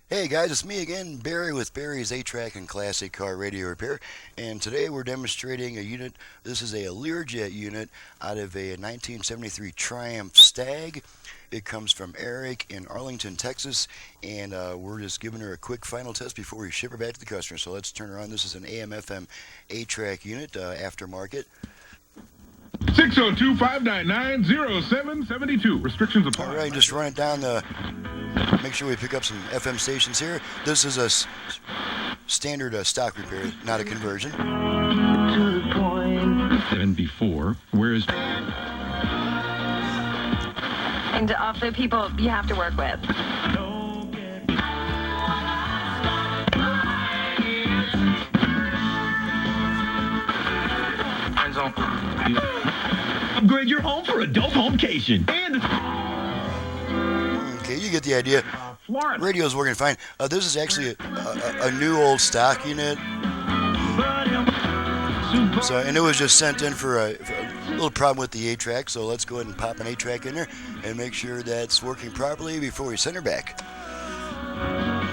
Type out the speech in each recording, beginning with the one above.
Hey guys, it's me again, Barry with Barry's 8-Track and Classic Car Radio Repair, and today we're demonstrating a unit. This is a Learjet unit out of a 1973 Triumph Stag. It comes from Eric in Arlington, Texas, and we're just giving her a quick final test before we ship her back to the customer. So let's turn her on. This is an AM-FM 8-Track unit, aftermarket. 602-599-0772. Restrictions apply. All right, just run it down the... Make sure we pick up some FM stations here. This is a standard stock repair, not a conversion. To the point. 74. Where is... And also people you have to work with. Upgrade your home for adult homecation. And... Okay, you get the idea. Florida. Radio's working fine. This is actually a new old stock unit. So, and it was just sent in for a little problem with the 8-track. So let's go ahead and pop an 8-track in there and make sure that's working properly before we send her back.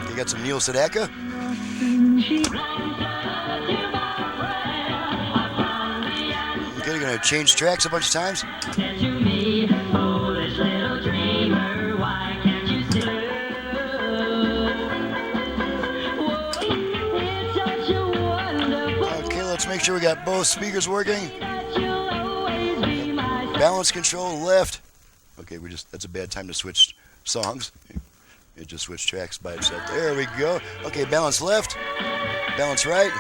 You got some Neil Sedaka. Okay, you're gonna change tracks a bunch of times. Let's make sure we got both speakers working. Balance control left. Okay, that's a bad time to switch songs. It just switched tracks by itself. There we go. Okay, balance left. Balance right.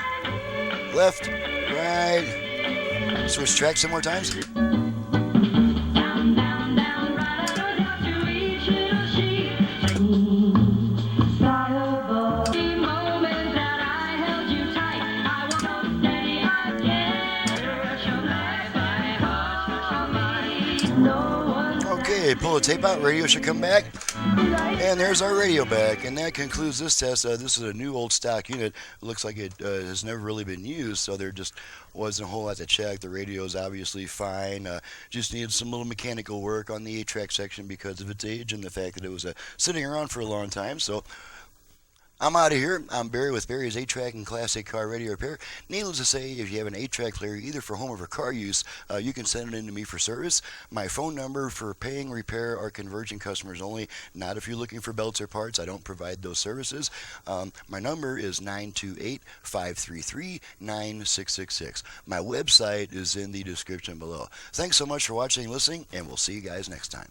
Left. Right. Switch tracks some more times. Okay, pull the tape out, radio should come back. And there's our radio back, and that concludes this test. This is a new old stock unit. It looks like it has never really been used, so there just wasn't a whole lot to check. The radio is obviously fine. Just needed some little mechanical work on the 8-track section because of its age and the fact that it was sitting around for a long time. So I'm out of here. I'm Barry with Barry's 8-Track and Classic Car Radio Repair. Needless to say, if you have an 8-track player, either for home or for car use, you can send it in to me for service. My phone number for paying, repair, or conversion customers only, not if you're looking for belts or parts. I don't provide those services. My number is 928-533-9666. My website is in the description below. Thanks so much for watching and listening, and we'll see you guys next time.